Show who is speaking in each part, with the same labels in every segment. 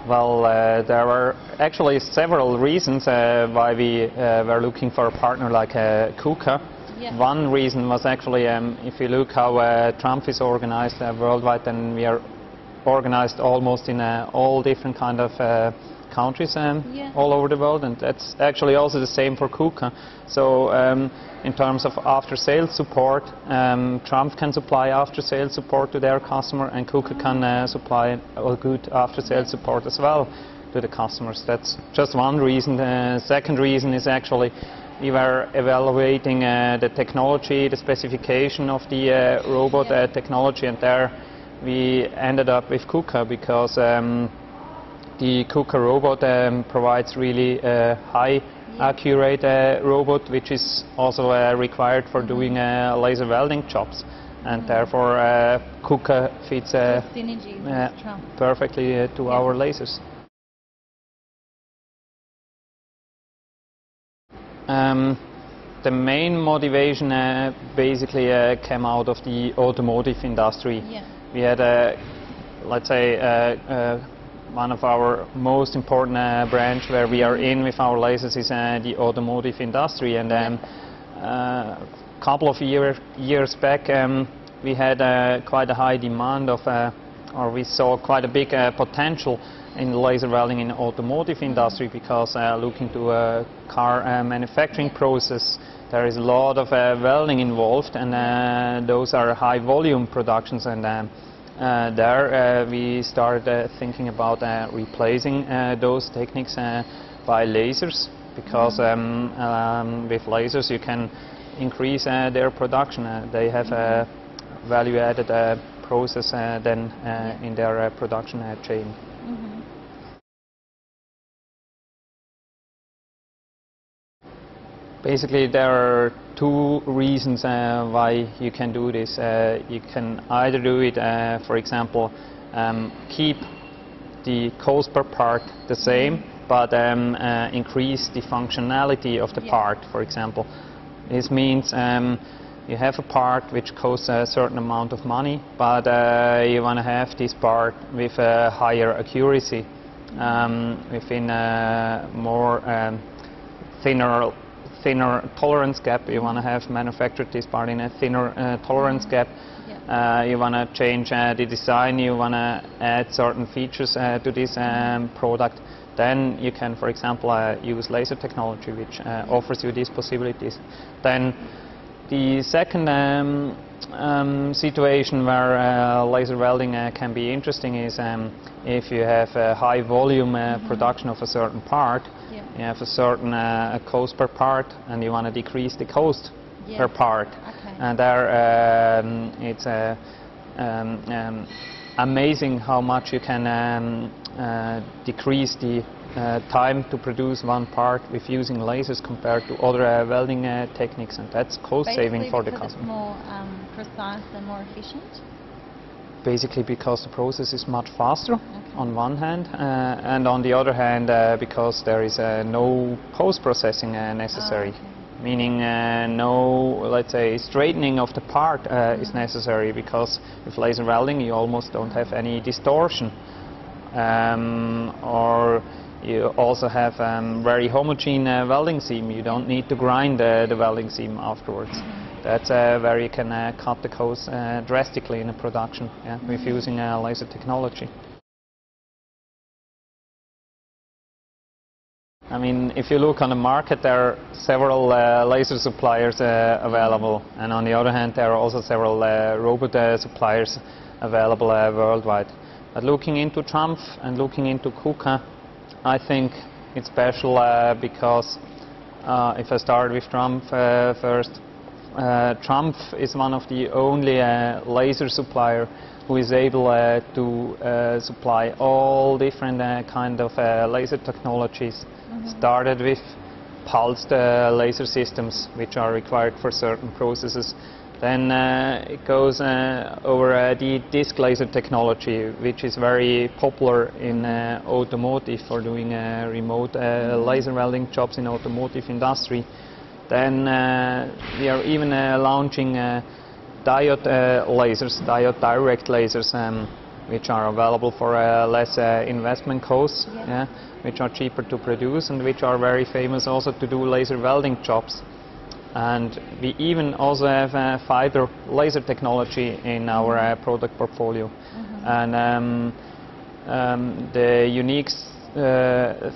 Speaker 1: Well, there were actually several reasons why we were looking for a partner like KUKA.
Speaker 2: Yeah.
Speaker 1: One reason was actually, if you look how TRUMPF is organized worldwide, then we are organized almost in all different kind of countries all over the world, and that's actually also the same for KUKA. So in terms of after-sales support, TRUMPF can supply after-sales support to their customer, and KUKA can supply a good after-sales support as well to the customers. That's just one reason. The second reason is actually we were evaluating the technology, the specification of the robot technology, and there we ended up with KUKA because the KUKA robot provides really high accurate robot, which is also required for doing laser welding jobs, and therefore KUKA fits perfectly to our lasers. The main motivation basically came out of the automotive industry. We had, let's say, one of our most important branch where we are in with our lasers is the automotive industry, and a couple of years back we had quite a high demand of, or we saw quite a big potential in laser welding in the automotive industry, because looking to a car manufacturing process, there is a lot of welding involved, and those are high volume productions, and there we started thinking about replacing those techniques by lasers, because with lasers you can increase their production. They have a value-added process then in their production chain. Basically, there are two reasons why you can do this. You can either do it, for example, keep the cost per part the same, but increase the functionality of the part, for example. This means you have a part which costs a certain amount of money, but you want to have this part with a higher accuracy, within a more thinner tolerance gap. You want to have manufactured this part in a thinner tolerance gap. You want to change the design, you want to add certain features to this product. Then you can, for example, use laser technology, which offers you these possibilities. Then the second situation where laser welding can be interesting is if you have a high volume production of a certain part. You have a certain cost per part, and you want to decrease the cost per part. And there it's amazing how much you can decrease the time to produce one part with using lasers compared to other welding techniques, and that's cost saving for the customer.
Speaker 2: It's more precise and more efficient?
Speaker 1: Basically because the process is much faster on one hand, and on the other hand because there is no post-processing necessary. Meaning no, let's say, straightening of the part is necessary, because with laser welding you almost don't have any distortion, or you also have very homogeneous welding seam. You don't need to grind the welding seam afterwards. That's where you can cut the cost drastically in a production with using laser technology. I mean, if you look on the market, there are several laser suppliers available, and on the other hand there are also several robot suppliers available worldwide. But looking into TRUMPF and looking into KUKA, I think it's special because if I start with TRUMPF first, TRUMPF is one of the only laser supplier who is able to supply all different kind of laser technologies. Started with pulsed laser systems, which are required for certain processes. Then it goes over the disc laser technology, which is very popular in automotive for doing remote laser welding jobs in automotive industry. Then we are even launching diode lasers, diode direct lasers, which are available for less investment costs, which are cheaper to produce and which are very famous also to do laser welding jobs. And we even also have fiber laser technology in our product portfolio. And the unique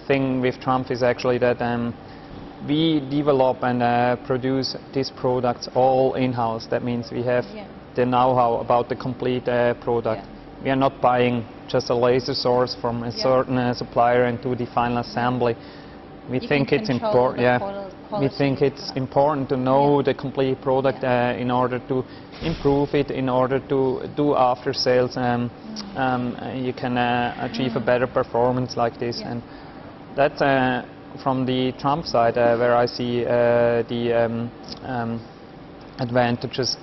Speaker 1: thing with TRUMPF is actually that we develop and produce these products all in-house. That means we have the know-how about the complete product. We are not buying just a laser source from a certain supplier and do the final assembly. We think it's important. We think it's important to know the complete product in order to improve it, in order to do after sales. You can achieve a better performance like this, and that's from the TRUMPF side where I see the advantages.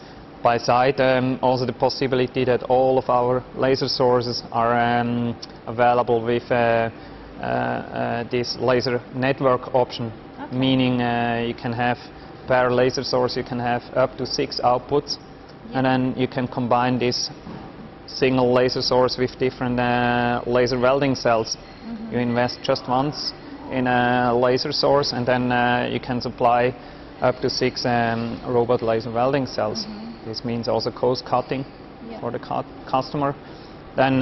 Speaker 1: By side, also the possibility that all of our laser sources are available with this laser network option, meaning you can have per laser source you can have up to 6 outputs, and then you can combine this single laser source with different laser welding cells. You invest just once in a laser source, and then you can supply up to 6 robot laser welding cells. This means also cost cutting for the customer. Then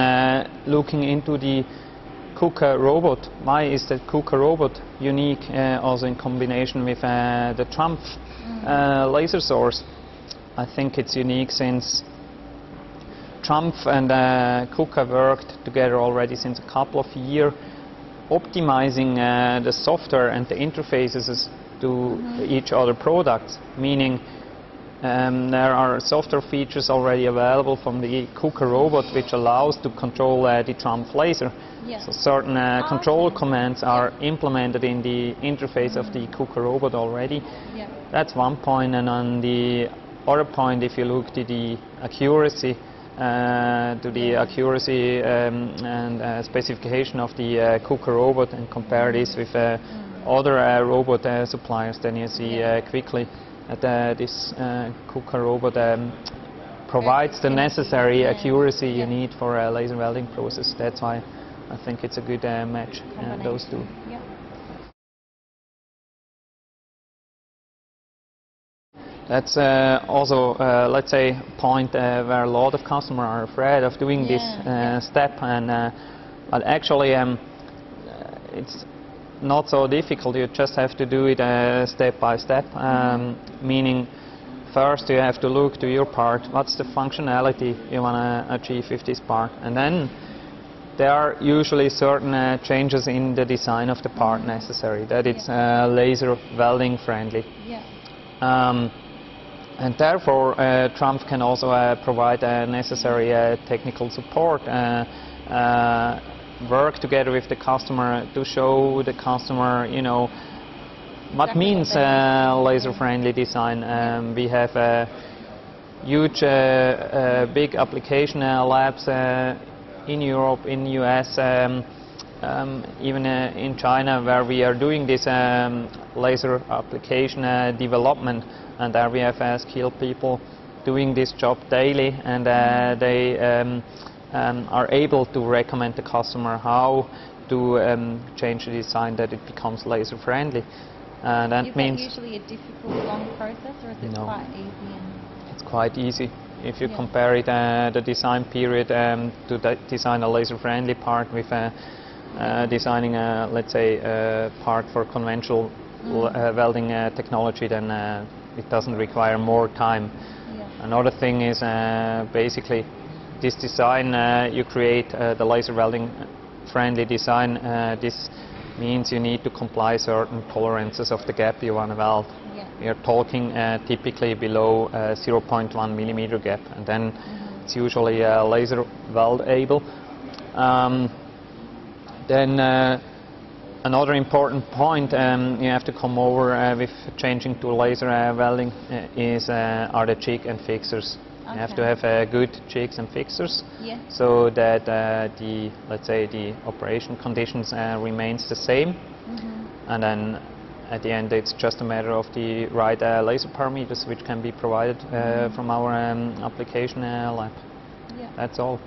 Speaker 1: looking into the KUKA robot, why is the KUKA robot unique also in combination with the TRUMPF laser source? I think it's unique since TRUMPF and KUKA worked together already since a couple of years, optimizing the software and the interfaces to each other products, meaning there are software features already available from the KUKA robot which allows to control the TRUMPF laser. So certain control commands are implemented in the interface of the KUKA robot already. That's one point, and on the other point, if you look to the accuracy, and specification of the KUKA robot and compare this with other robot suppliers, then you see quickly that this KUKA robot provides the necessary accuracy you need for a laser welding process. That's why I think it's a good match, those two. That's also, let's say, a point where a lot of customers are afraid of doing this step, and but actually it's not so difficult. You just have to do it step by step, meaning first you have to look to your part, what's the functionality you want to achieve with this part, and then there are usually certain changes in the design of the part necessary, that it's laser welding friendly. And therefore TRUMPF can also provide necessary technical support, work together with the customer to show the customer, you know, what means laser friendly design. We have huge big application labs in Europe, in US, even in China, where we are doing this laser application development, and there we have skilled people doing this job daily, and they are able to recommend the customer how to change the design that it becomes laser friendly. And that means
Speaker 2: usually a difficult, long process, or is it quite easy?
Speaker 1: It's quite easy. If you compare it, the design period to design a laser friendly part with designing a, let's say, a part for conventional welding technology, then it doesn't require more time. Another thing is basically this design, you create the laser welding friendly design. This means you need to comply certain tolerances of the gap you want to weld. We are talking typically below 0.1 millimeter gap, and then it's usually laser weldable. Then another important point you have to come over with changing to laser welding are the jig and fixtures. You have to have good jigs and fixtures, so that the, let's say, the operation conditions remains the same, and then at the end it's just a matter of the right laser parameters which can be provided from our application lab. That's all.